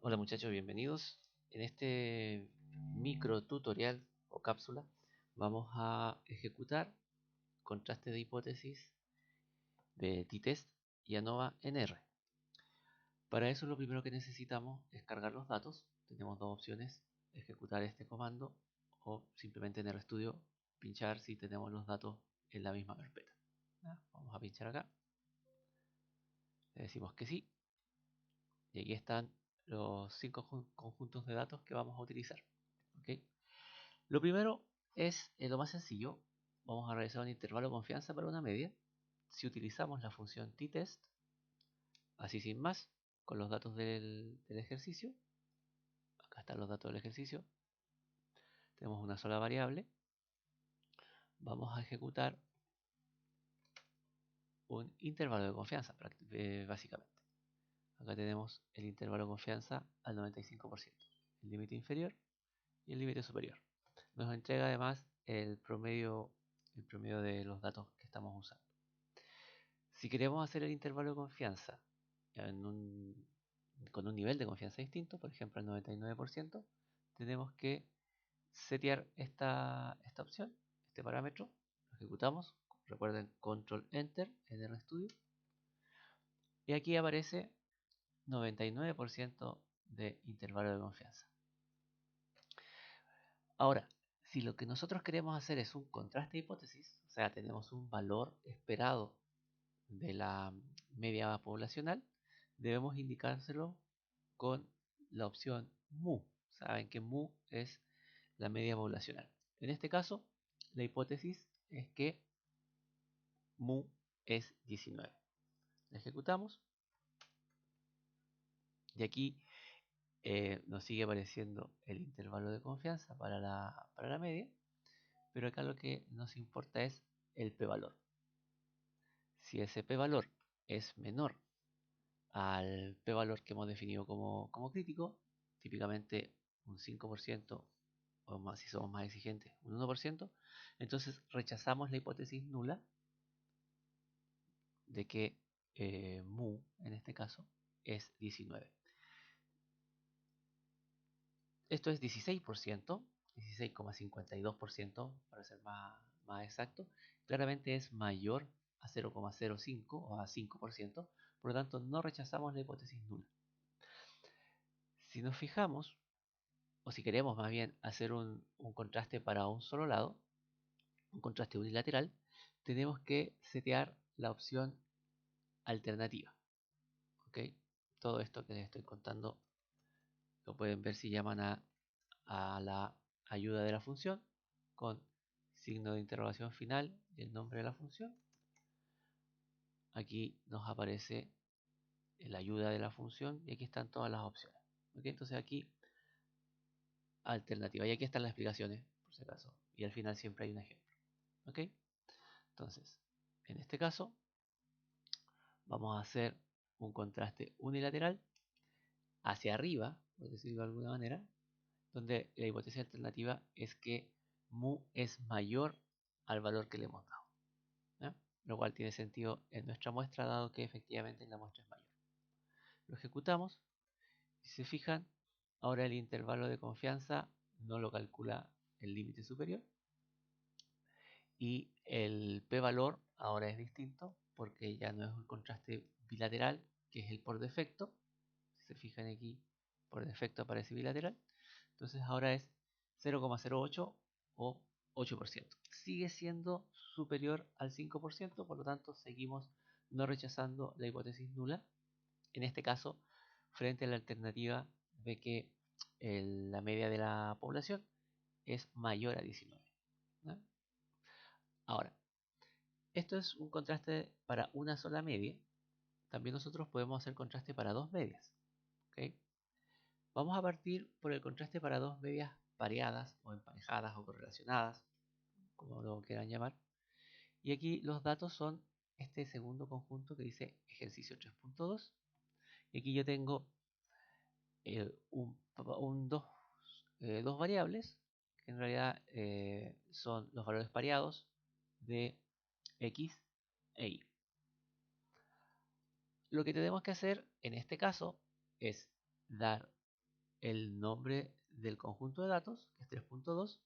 Hola muchachos, bienvenidos. En este micro tutorial o cápsula vamos a ejecutar contraste de hipótesis de t-test y ANOVA en R. Para eso lo primero que necesitamos es cargar los datos. Tenemos dos opciones: ejecutar este comando o simplemente en RStudio pinchar si tenemos los datos en la misma carpeta. Vamos a pinchar acá, le decimos que sí y aquí están los 5 conjuntos de datos que vamos a utilizar. ¿Okay? Lo primero es lo más sencillo. Vamos a realizar un intervalo de confianza para una media. Si utilizamos la función t-test, así sin más, con los datos del ejercicio, acá están los datos del ejercicio, tenemos una sola variable, vamos a ejecutar un intervalo de confianza, básicamente. Acá tenemos el intervalo de confianza al 95%, el límite inferior y el límite superior. Nos entrega además el promedio de los datos que estamos usando. Si queremos hacer el intervalo de confianza con un nivel de confianza distinto, por ejemplo el 99%, tenemos que setear esta opción, este parámetro, lo ejecutamos, recuerden control enter en el RStudio, y aquí aparece 99% de intervalo de confianza. Ahora, si lo que nosotros queremos hacer es un contraste de hipótesis, o sea, tenemos un valor esperado de la media poblacional, debemos indicárselo con la opción mu. Saben que mu es la media poblacional. En este caso, la hipótesis es que mu es 19. La ejecutamos y aquí nos sigue apareciendo el intervalo de confianza para la media, pero acá lo que nos importa es el p-valor. Si ese p-valor es menor al p-valor que hemos definido como crítico, típicamente un 5%, o más si somos más exigentes, un 1%, entonces rechazamos la hipótesis nula de que mu, en este caso, es 19. Esto es 16%, 16,52% para ser más exacto. Claramente es mayor a 0,05 o a 5%, por lo tanto no rechazamos la hipótesis nula. Si nos fijamos, o si queremos más bien hacer un contraste para un solo lado, un contraste unilateral, tenemos que setear la opción alternativa. ¿Okay? Todo esto que les estoy contando lo pueden ver si llaman a la ayuda de la función con signo de interrogación final y el nombre de la función. Aquí nos aparece la ayuda de la función y aquí están todas las opciones. ¿Okay? Entonces aquí alternativa y aquí están las explicaciones por si acaso y al final siempre hay un ejemplo. ¿Okay? Entonces, en este caso vamos a hacer un contraste unilateral hacia arriba, por decirlo de alguna manera, donde la hipótesis alternativa es que mu es mayor al valor que le hemos dado, ¿ya? Lo cual tiene sentido en nuestra muestra, dado que efectivamente la muestra es mayor. Lo ejecutamos y si se fijan, ahora el intervalo de confianza no lo calcula el límite superior y el p-valor ahora es distinto porque ya no es un contraste bilateral, que es el por defecto. Si se fijan aquí, por defecto aparece bilateral. Entonces ahora es 0,08 o 8%. Sigue siendo superior al 5%, por lo tanto seguimos no rechazando la hipótesis nula. En este caso, frente a la alternativa de que la media de la población es mayor a 19. ¿No? Ahora, esto es un contraste para una sola media. También nosotros podemos hacer contraste para dos medias. ¿Okay? Vamos a partir por el contraste para dos medias pareadas o emparejadas o correlacionadas, como lo quieran llamar. Y aquí los datos son este segundo conjunto que dice ejercicio 3.2. Y aquí yo tengo dos variables que en realidad son los valores pareados de x e y. Lo que tenemos que hacer en este caso es dar el nombre del conjunto de datos, que es 3.2,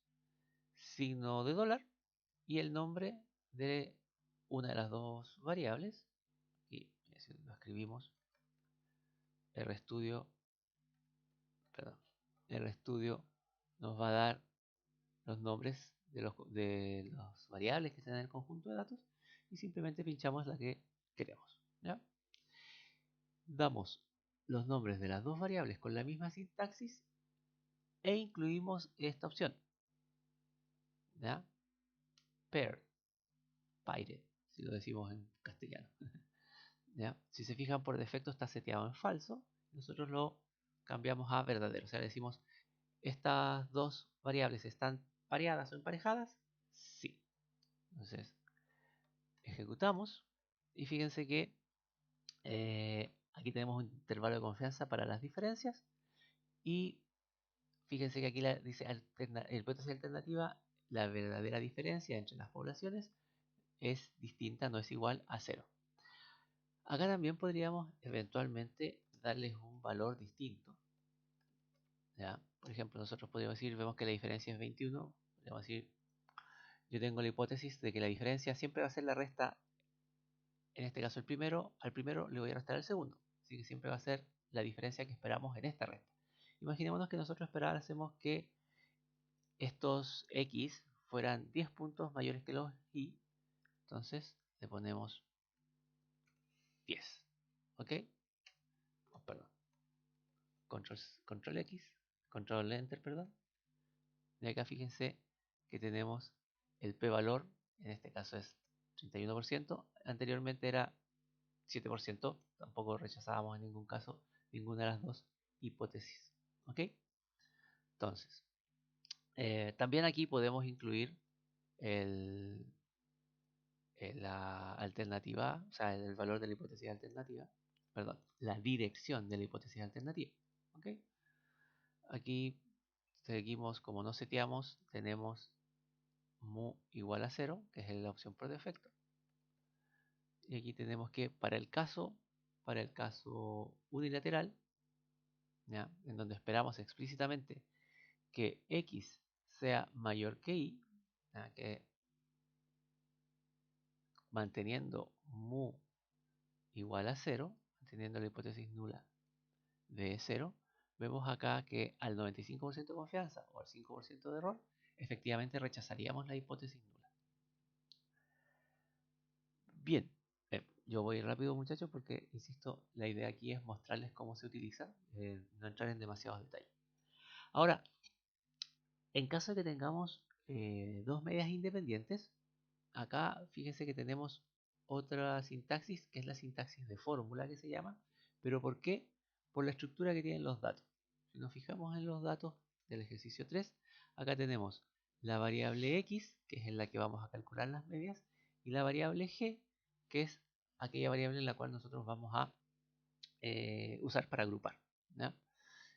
signo de dólar, y el nombre de una de las dos variables. Y lo escribimos, RStudio, perdón, RStudio nos va a dar los nombres de las variables que están en el conjunto de datos y simplemente pinchamos la que queremos, ¿ya? Damos los nombres de las dos variables con la misma sintaxis e incluimos esta opción, ¿ya? Paired, si lo decimos en castellano. ¿Ya? Si se fijan, por defecto está seteado en falso. Nosotros lo cambiamos a verdadero. O sea, le decimos, ¿estas dos variables están pareadas o emparejadas? Sí. Entonces, ejecutamos. Y fíjense que aquí tenemos un intervalo de confianza para las diferencias. Y fíjense que aquí dice hipótesis alternativa, la verdadera diferencia entre las poblaciones es distinta, no es igual a 0. Acá también podríamos eventualmente darles un valor distinto, ¿ya? Por ejemplo, nosotros podríamos decir, vemos que la diferencia es 21, podríamos decir, yo tengo la hipótesis de que la diferencia siempre va a ser la resta, en este caso al primero le voy a restar al segundo, así que siempre va a ser la diferencia que esperamos en esta resta. Imaginémonos que nosotros esperásemos que estos x fueran 10 puntos mayores que los y, entonces le ponemos 10, ¿ok? Oh, perdón. Control X, Control Enter, perdón. Y acá fíjense que tenemos el p-valor, en este caso es 31%, anteriormente era 7%, tampoco rechazábamos en ningún caso ninguna de las dos hipótesis. ¿Ok? Entonces, también aquí podemos incluir la alternativa A, o sea, el valor de la hipótesis alternativa, perdón, la dirección de la hipótesis alternativa. ¿Ok? Aquí seguimos, como no seteamos, tenemos mu igual a 0, que es la opción por defecto. Y aquí tenemos que para el caso unilateral, ¿ya? En donde esperamos explícitamente que x sea mayor que y, ¿ya? Que manteniendo mu igual a 0, manteniendo la hipótesis nula de 0, vemos acá que al 95% de confianza o al 5% de error, efectivamente rechazaríamos la hipótesis nula. Bien, yo voy rápido, muchachos, porque, insisto, la idea aquí es mostrarles cómo se utiliza, no entrar en demasiados detalles. Ahora, en caso de que tengamos dos medias independientes, acá fíjense que tenemos otra sintaxis, que es la sintaxis de fórmula que se llama. ¿Pero por qué? Por la estructura que tienen los datos. Si nos fijamos en los datos del ejercicio 3, acá tenemos la variable x, que es en la que vamos a calcular las medias, y la variable g, que es aquella variable en la cual nosotros vamos a usar para agrupar, ¿ya?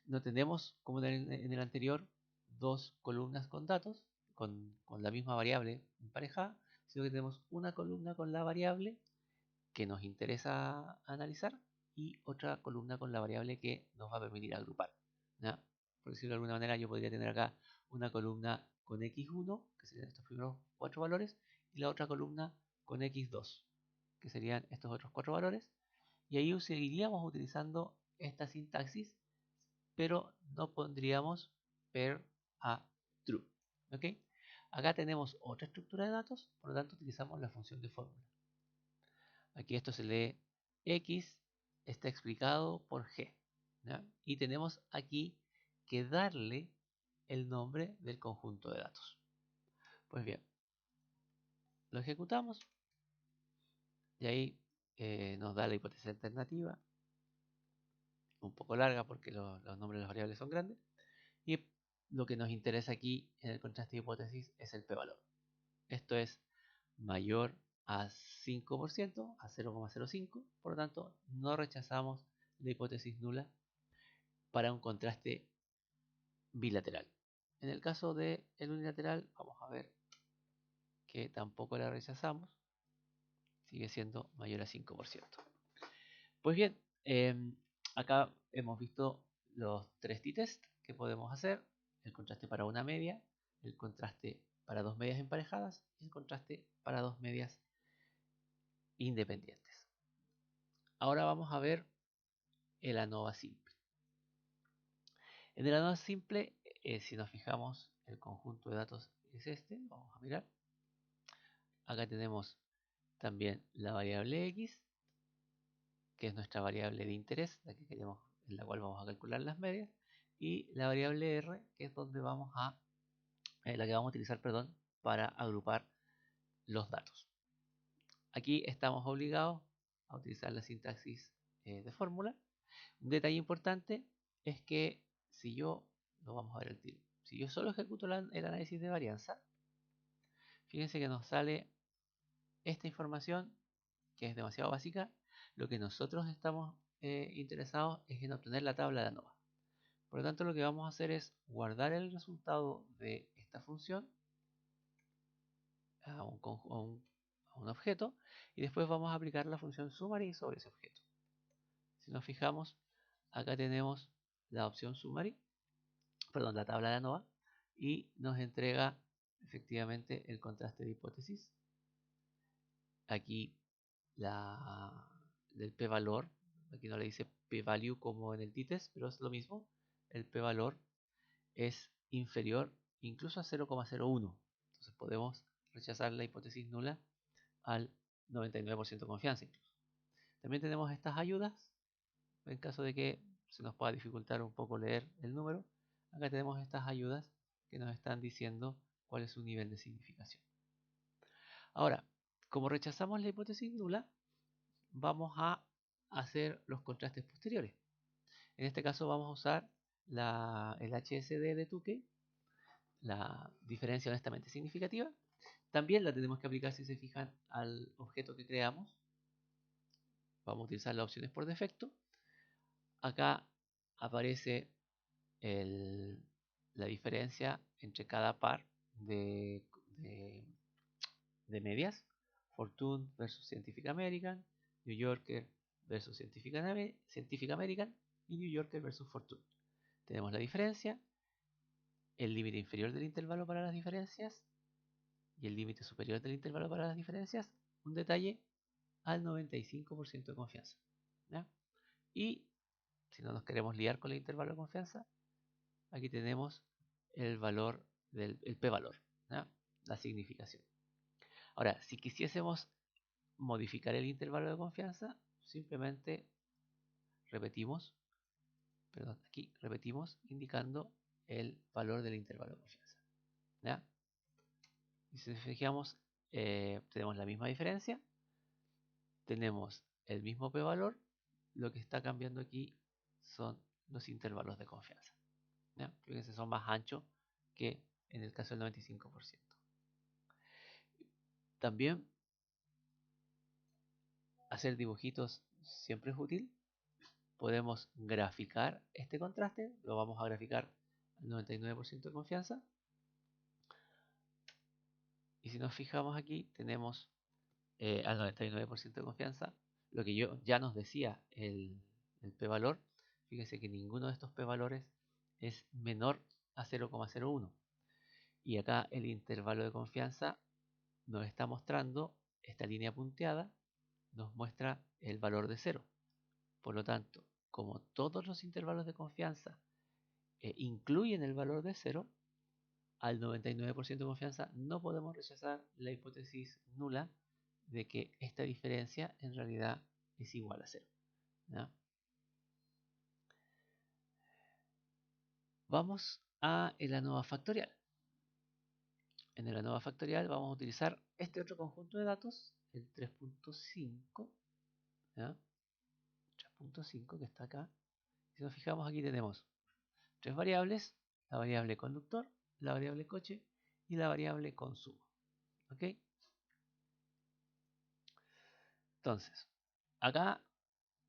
No tenemos, como en el anterior, dos columnas con datos, con la misma variable emparejada, sino que tenemos una columna con la variable que nos interesa analizar y otra columna con la variable que nos va a permitir agrupar, ¿ya? Por decirlo de alguna manera, yo podría tener acá una columna con x1, que serían estos primeros 4 valores, y la otra columna con x2, que serían estos otros 4 valores, y ahí seguiríamos utilizando esta sintaxis, pero no pondríamos per a true. ¿Ok? Acá tenemos otra estructura de datos, por lo tanto utilizamos la función de fórmula. Aquí esto se lee x, está explicado por g, ¿ya? Y tenemos aquí que darle el nombre del conjunto de datos. Pues bien, lo ejecutamos y ahí nos da la hipótesis alternativa, un poco larga porque los nombres de las variables son grandes, y lo que nos interesa aquí en el contraste de hipótesis es el p-valor. Esto es mayor a 5%, a 0,05, por lo tanto no rechazamos la hipótesis nula para un contraste bilateral. En el caso del unilateral, vamos a ver que tampoco la rechazamos, sigue siendo mayor a 5%. Pues bien, acá hemos visto los 3 t-test que podemos hacer: el contraste para una media, el contraste para dos medias emparejadas y el contraste para dos medias independientes. Ahora vamos a ver el ANOVA simple. En el ANOVA simple, si nos fijamos, el conjunto de datos es este. Vamos a mirar. Acá tenemos también la variable x, que es nuestra variable de interés, la que queremos, en la cual vamos a calcular las medias, y la variable r, que es donde vamos a la que vamos a utilizar, perdón, para agrupar los datos. Aquí estamos obligados a utilizar la sintaxis de fórmula. Un detalle importante es que si yo, lo vamos a ver el tiro, si yo solo ejecuto el análisis de varianza, fíjense que nos sale esta información que es demasiado básica. Lo que nosotros estamos interesados es en obtener la tabla de ANOVA. Por lo tanto, lo que vamos a hacer es guardar el resultado de esta función a un objeto, y después vamos a aplicar la función summary sobre ese objeto. Si nos fijamos, acá tenemos la opción summary, perdón, la tabla de ANOVA, y nos entrega efectivamente el contraste de hipótesis. Aquí del p-valor, aquí no le dice p-value como en el t-test, pero es lo mismo. El p-valor es inferior incluso a 0,01. Entonces podemos rechazar la hipótesis nula al 99% de confianza incluso. También tenemos estas ayudas, en caso de que se nos pueda dificultar un poco leer el número. Acá tenemos estas ayudas que nos están diciendo cuál es su nivel de significación. Ahora, como rechazamos la hipótesis nula, vamos a hacer los contrastes posteriores. En este caso vamos a usar el HSD de Tukey, la diferencia honestamente significativa. También la tenemos que aplicar, si se fijan, al objeto que creamos. Vamos a utilizar las opciones por defecto. Acá aparece la diferencia entre cada par de medias. Fortune versus Scientific American, New Yorker versus Scientific American y New Yorker versus Fortune. Tenemos la diferencia, el límite inferior del intervalo para las diferencias y el límite superior del intervalo para las diferencias. Un detalle: al 95% de confianza, ¿ya? Y si no nos queremos liar con el intervalo de confianza, aquí tenemos el valor del p-valor, ¿ya? La significación. Ahora, si quisiésemos modificar el intervalo de confianza, simplemente repetimos, perdón, aquí repetimos indicando el valor del intervalo de confianza, ¿ya? Y si nos fijamos, tenemos la misma diferencia, tenemos el mismo p-valor, lo que está cambiando aquí son los intervalos de confianza, ¿ya? Fíjense, son más anchos que en el caso del 95%. También hacer dibujitos siempre es útil. Podemos graficar este contraste, lo vamos a graficar al 99% de confianza. Y si nos fijamos aquí, tenemos al 99% de confianza lo que ya nos decía el p-valor. Fíjense que ninguno de estos p-valores es menor a 0,01. Y acá el intervalo de confianza nos está mostrando, esta línea punteada nos muestra el valor de 0. Por lo tanto, como todos los intervalos de confianza incluyen el valor de 0, al 99% de confianza no podemos rechazar la hipótesis nula de que esta diferencia en realidad es igual a 0, ¿ya? Vamos a el ANOVA factorial. En el ANOVA factorial vamos a utilizar este otro conjunto de datos, el 3.5, ¿ya? 3.5 que está acá. Si nos fijamos, aquí tenemos tres variables: la variable conductor, la variable coche y la variable consumo. ¿Ok? Entonces, acá,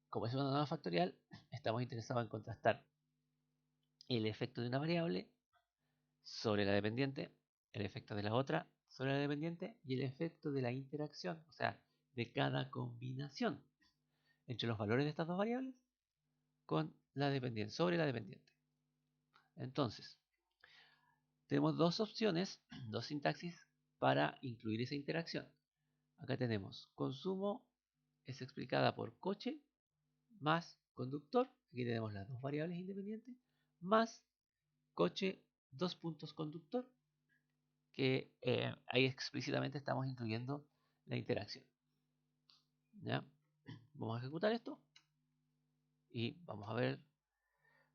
como es una ANOVA factorial, estamos interesados en contrastar el efecto de una variable sobre la dependiente, el efecto de la otra sobre la dependiente y el efecto de la interacción, o sea, de cada combinación entre los valores de estas dos variables con la dependiente, sobre la dependiente. Entonces, tenemos dos opciones, dos sintaxis para incluir esa interacción. Acá tenemos consumo, es explicada por coche, más conductor, aquí tenemos las dos variables independientes, más coche, dos puntos conductor, que ahí explícitamente estamos incluyendo la interacción. ¿Ya? Vamos a ejecutar esto y vamos a ver,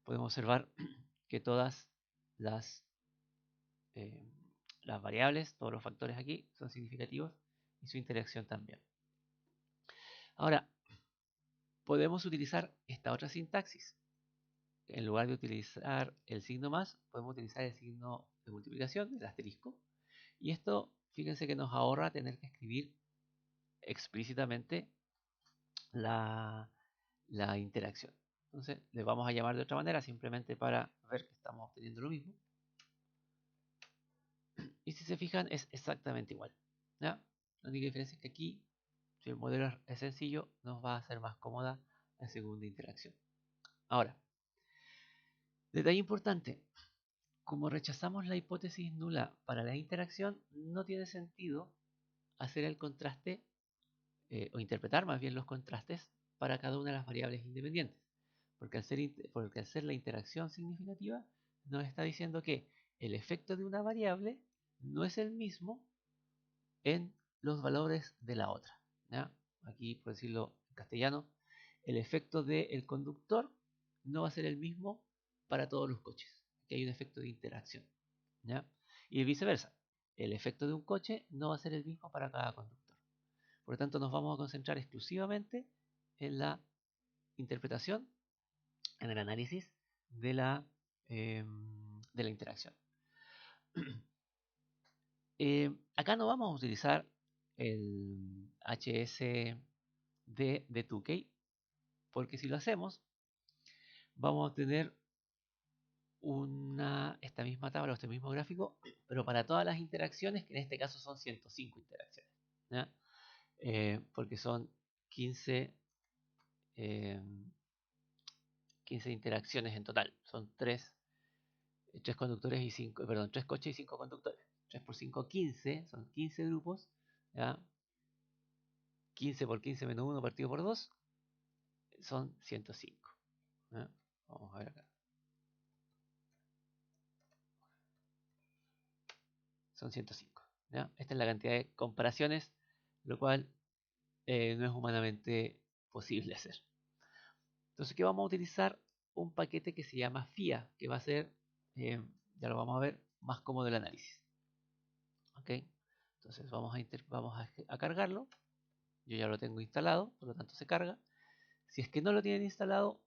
podemos observar que todas las, eh, las variables, todos los factores aquí son significativos y su interacción también. Ahora, podemos utilizar esta otra sintaxis. En lugar de utilizar el signo más, podemos utilizar el signo de multiplicación, el asterisco. Y esto, fíjense que nos ahorra tener que escribir explícitamente la interacción. Entonces, le vamos a llamar de otra manera, simplemente para ver que estamos obteniendo lo mismo. Y si se fijan, es exactamente igual. ¿Ya? La única diferencia es que aquí, si el modelo es sencillo, nos va a hacer más cómoda la segunda interacción. Ahora, detalle importante. Como rechazamos la hipótesis nula para la interacción, no tiene sentido hacer el contraste o interpretar más bien los contrastes para cada una de las variables independientes. Porque al ser la interacción significativa, nos está diciendo que el efecto de una variable no es el mismo en los valores de la otra. ¿Ya? Aquí, por decirlo en castellano, el efecto del conductor no va a ser el mismo para todos los coches. Aquí hay un efecto de interacción. ¿Ya? Y viceversa. El efecto de un coche no va a ser el mismo para cada conductor. Por lo tanto, nos vamos a concentrar exclusivamente en la interpretación, en el análisis de la interacción. Acá no vamos a utilizar el HSD de Tukey, porque si lo hacemos, vamos a tener esta misma tabla o este mismo gráfico, pero para todas las interacciones, que en este caso son 105 interacciones. ¿Ya? Porque son 15 interacciones en total. Son 3 conductores y 5, perdón, 3 coches y 5 conductores. 3 por 5, 15, son 15 grupos. ¿Ya? 15 por 15 menos 1 partido por 2 son 105. ¿Ya? Vamos a ver acá. Son 105. ¿Ya? Esta es la cantidad de comparaciones, lo cual no es humanamente posible hacer. Entonces, ¿qué vamos a utilizar? Un paquete que se llama FIA, que va a ser, ya lo vamos a ver, más cómodo el análisis. ¿Ok? Entonces vamos a cargarlo. Yo ya lo tengo instalado, por lo tanto se carga. Si es que no lo tienen instalado,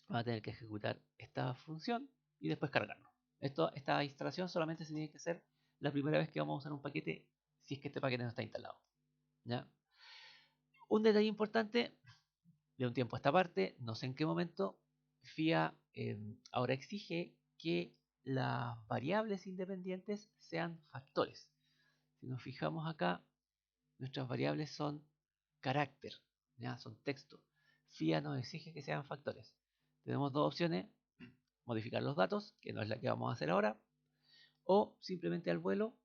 van a tener que ejecutar esta función y después cargarlo. Esta instalación solamente se tiene que hacer la primera vez que vamos a usar un paquete, si es que este paquete no está instalado. ¿Ya? Un detalle importante, de un tiempo a esta parte, no sé en qué momento, FIA ahora exige que las variables independientes sean factores. Si nos fijamos acá, nuestras variables son carácter, ¿ya? Son texto. FIA nos exige que sean factores. Tenemos dos opciones: modificar los datos, que no es la que vamos a hacer ahora, o simplemente al vuelo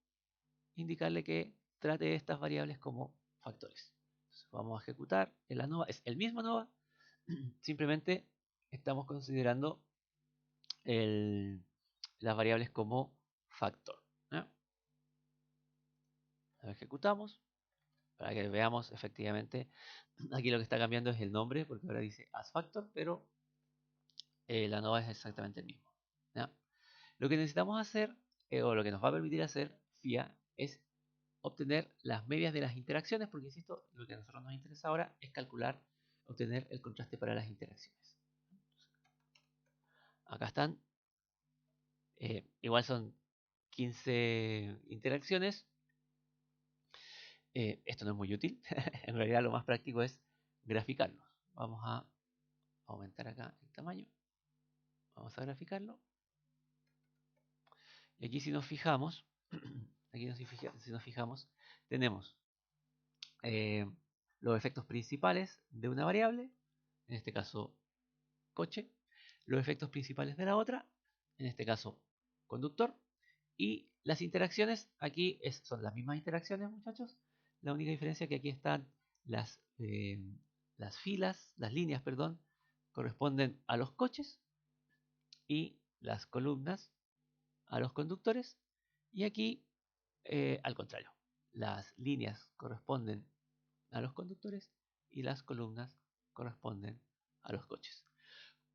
indicarle que trate estas variables como factores. Entonces vamos a ejecutar el ANOVA, es el mismo ANOVA, simplemente estamos considerando las variables como factor. ¿Ya? Lo ejecutamos para que veamos efectivamente. Aquí lo que está cambiando es el nombre, porque ahora dice as factor, pero la ANOVA es exactamente el mismo. ¿Ya? Lo que necesitamos hacer, o lo que nos va a permitir hacer FIA, es obtener las medias de las interacciones, porque insisto, lo que a nosotros nos interesa ahora es calcular, obtener el contraste para las interacciones. Acá están, igual son 15 interacciones. Esto no es muy útil, en realidad lo más práctico es graficarlos. Vamos a aumentar acá el tamaño, vamos a graficarlo. Y aquí si nos fijamos, si nos fijamos, tenemos los efectos principales de una variable, en este caso coche, los efectos principales de la otra, en este caso conductor, y las interacciones, aquí son las mismas interacciones, muchachos. La única diferencia es que aquí están las filas, las líneas, perdón, corresponden a los coches y las columnas a los conductores. Y aquí, al contrario, las líneas corresponden a los conductores y las columnas corresponden a los coches.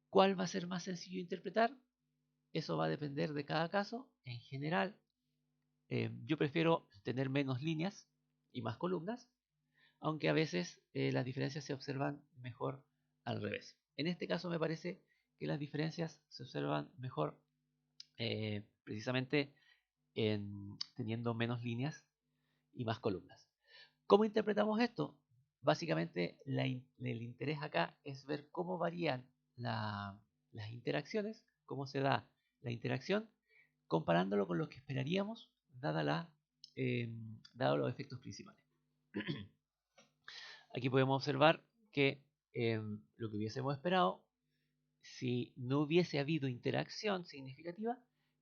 ¿Cuál va a ser más sencillo de interpretar? Eso va a depender de cada caso. En general, yo prefiero tener menos líneas y más columnas, aunque a veces las diferencias se observan mejor al revés. En este caso me parece que las diferencias se observan mejor precisamente teniendo menos líneas y más columnas. ¿Cómo interpretamos esto? Básicamente el interés acá es ver cómo varían las interacciones, cómo se da la interacción, comparándolo con lo que esperaríamos dado los efectos principales. Aquí podemos observar que lo que hubiésemos esperado, si no hubiese habido interacción significativa,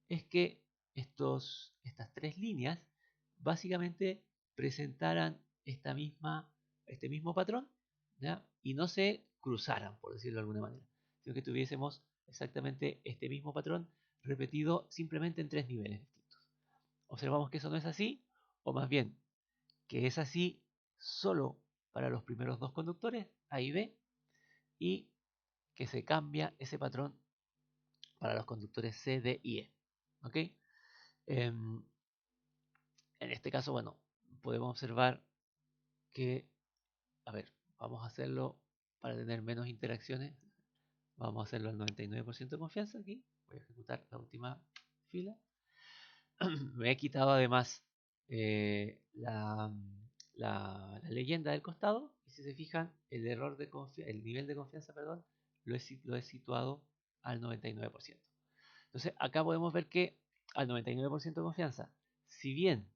es que estas tres líneas básicamente presentaran este mismo patrón, ¿ya? Y no se cruzaran, por decirlo de alguna manera, sino que tuviésemos exactamente este mismo patrón repetido simplemente en tres niveles distintos. Observamos que eso no es así, o más bien que es así solo para los primeros dos conductores, A y B, y que se cambia ese patrón para los conductores C, D y E. ¿Ok? En este caso, bueno, podemos observar que, a ver, vamos a hacerlo para tener menos interacciones. Vamos a hacerlo al 99% de confianza aquí. Voy a ejecutar la última fila. Me he quitado además la leyenda del costado. Y si se fijan, el nivel de confianza, perdón, lo he situado al 99%. Entonces acá podemos ver que al 99% de confianza, si bien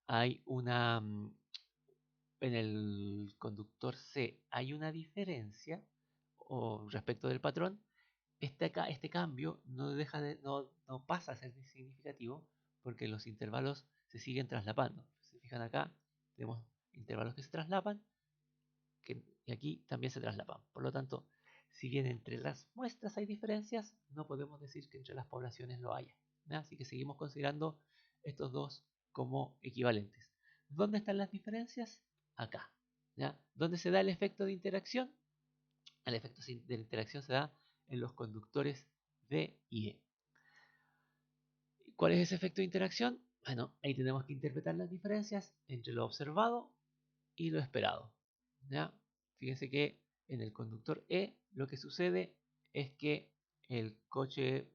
hay en el conductor C hay una diferencia respecto del patrón, este cambio no pasa a ser significativo porque los intervalos se siguen traslapando. Si se fijan acá, tenemos intervalos que se traslapan y aquí también se traslapan. Por lo tanto, si bien entre las muestras hay diferencias, no podemos decir que entre las poblaciones lo haya. ¿Ya? Así que seguimos considerando estos dos como equivalentes. ¿Dónde están las diferencias? Acá. ¿Ya? ¿Dónde se da el efecto de interacción? El efecto de interacción se da en los conductores D y E. ¿Cuál es ese efecto de interacción? Bueno, ahí tenemos que interpretar las diferencias entre lo observado y lo esperado. ¿Ya? Fíjense que en el conductor E lo que sucede es que el coche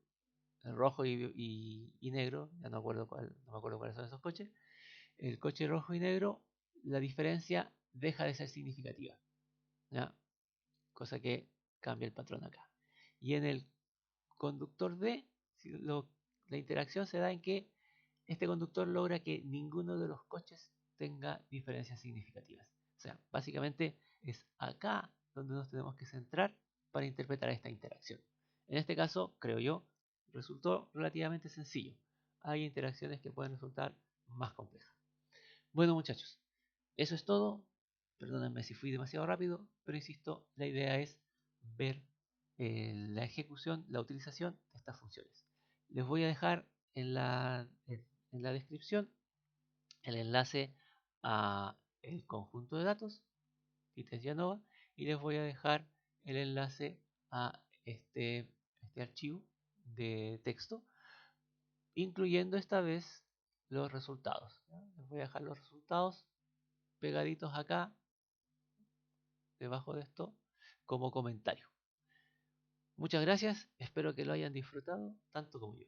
rojo y negro, ya no me acuerdo cuáles son esos coches, el coche rojo y negro, la diferencia deja de ser significativa, ¿ya? Cosa que cambia el patrón acá. Y en el conductor D, la interacción se da en que este conductor logra que ninguno de los coches tenga diferencias significativas. O sea, básicamente es acá donde nos tenemos que centrar para interpretar esta interacción. En este caso, creo yo, resultó relativamente sencillo. Hay interacciones que pueden resultar más complejas. Bueno, muchachos, eso es todo. Perdónenme si fui demasiado rápido, pero insisto, la idea es ver la ejecución, la utilización de estas funciones. Les voy a dejar en la descripción el enlace a el conjunto de datos, Tites y ANOVA, y les voy a dejar el enlace a este archivo de texto, incluyendo esta vez los resultados. ¿Ya? Les voy a dejar los resultados pegaditos acá, debajo de esto, como comentario. Muchas gracias, espero que lo hayan disfrutado tanto como yo.